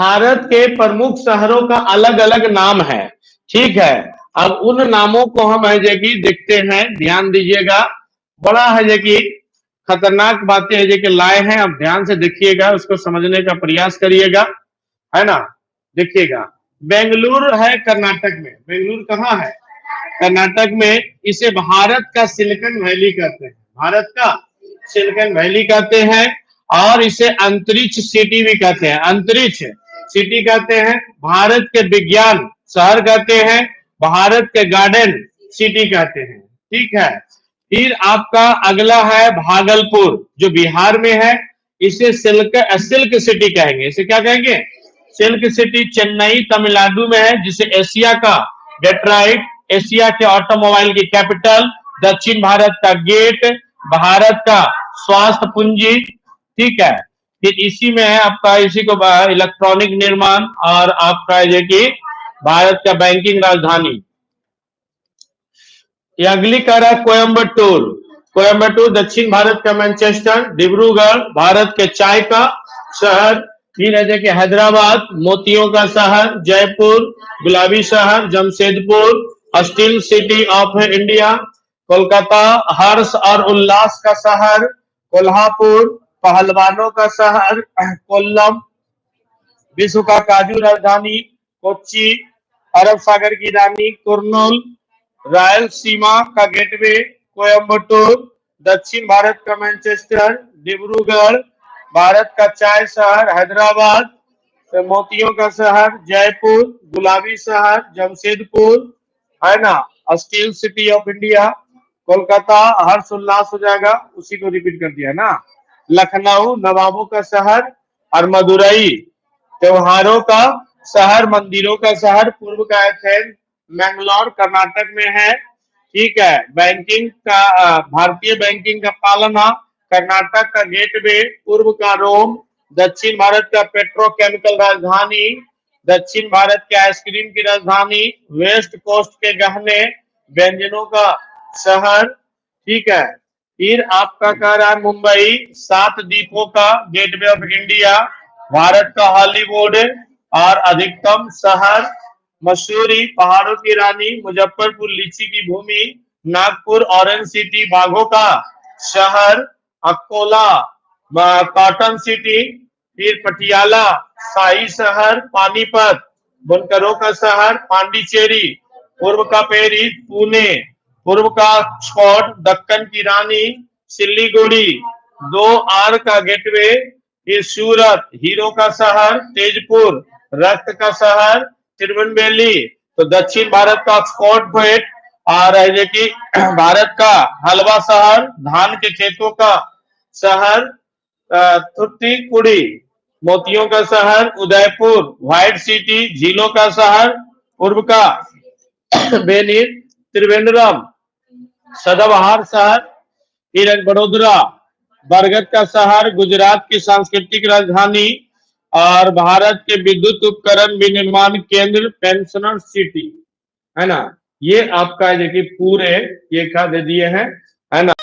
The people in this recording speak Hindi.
भारत के प्रमुख शहरों का अलग अलग नाम है। ठीक है, अब उन नामों को हम है जो कि देखते हैं, ध्यान दीजिएगा। बड़ा है जो कि खतरनाक बातें है जो कि लाए हैं, अब ध्यान से देखिएगा, उसको समझने का प्रयास करिएगा, है ना। देखिएगा, बेंगलुरु है कर्नाटक में। बेंगलुरु कहाँ है? कर्नाटक में। इसे भारत का सिलिकन वैली कहते हैं। भारत का सिलिकन वैली कहते हैं, और इसे अंतरिक्ष सिटी भी कहते हैं। अंतरिक्ष सिटी कहते हैं, भारत के विज्ञान शहर कहते हैं, भारत के गार्डन सिटी कहते हैं। ठीक है, फिर आपका अगला है भागलपुर, जो बिहार में है। इसे सिल्क सिटी कहेंगे। इसे क्या कहेंगे? Silk city. चेन्नई तमिलनाडु में है, जिसे एशिया का डेट्राइट, एशिया के ऑटोमोबाइल की कैपिटल, दक्षिण भारत का गेट, भारत का स्वास्थ्य पूंजी। ठीक है, फिर इसी में है आपका, इसी को इलेक्ट्रॉनिक निर्माण, और आपका जो कि भारत का बैंकिंग राजधानी। ये अगली कह रहा है कोयम्बटूर। कोयम्बटूर दक्षिण भारत का मैनचेस्टर। डिब्रूगढ़ भारत के चाय का शहर। फिर है कि हैदराबाद मोतियों का शहर। जयपुर गुलाबी शहर। Jamshedpur steel city of India. Kolkata हर्ष और उल्लास का शहर। कोल्हापुर पहलवानों का शहर। कोल्लम विश्व का काजू राजधानी। कोच्चि अरब सागर की रानी। कुर्नूल रायलसीमा का गेटवे। कोयम्बटूर दक्षिण भारत का मैनचेस्टर। डिब्रूगढ़ भारत का चाय शहर। हैदराबाद मोतियों का शहर। जयपुर गुलाबी शहर। जमशेदपुर है ना steel city of India. Kolkata हर्ष उल्लास हो जाएगा, उसी को रिपीट कर दिया ना। लखनऊ नवाबों का शहर। और मदुरई त्योहारों का शहर, मंदिरों का शहर। पूर्व का एथेंस मैंगलोर कर्नाटक में है। ठीक है, बैंकिंग का भारतीय बैंकिंग का पालना, कर्नाटक का गेटवे। पूर्व का रोम, दक्षिण भारत का पेट्रोकेमिकल राजधानी, दक्षिण भारत के आइसक्रीम की राजधानी। वेस्ट कोस्ट के गहने, व्यंजनों का शहर। ठीक है, फिर आपका कह रहा है मुंबई 7 द्वीपों का गेटवे ऑफ इंडिया, भारत का हॉलीवुड और अधिकतम शहर। मसूरी पहाड़ों की रानी। मुजफ्फरपुर लीची की भूमि। नागपुर ऑरेंज सिटी बाघों का शहर। Akola cotton city. फिर पटियाला शाही शहर। पानीपत बुनकरों का शहर। पांडिचेरी पूर्व का पेरिस। पुणे पूर्व का ऑक्सफोर्ड दक्कन की रानी। सिल्लीगुड़ी 2 आर का गेटवे। फिर सूरत हीरो का शहर। तेजपुर रक्त का शहर। तिरुवनवेली तो दक्षिण भारत का ऑक्सफोर्ड पोर्ट, और है कि भारत का हलवा शहर, धान के खेतों का शहर। थुत्तुकुड़ी मोतियों का शहर। उदयपुर व्हाइट सिटी झीलों का शहर। पूर्व का बेनीर। त्रिवेंद्रम सदाबहार शहर। फिर बड़ोदरा बरगद का शहर, गुजरात की सांस्कृतिक राजधानी, और भारत के विद्युत उपकरण विनिर्माण केंद्र, पेंशनर सिटी, है ना। ये आपका देखिए पूरे ये क्या दे दिए हैं, है ना।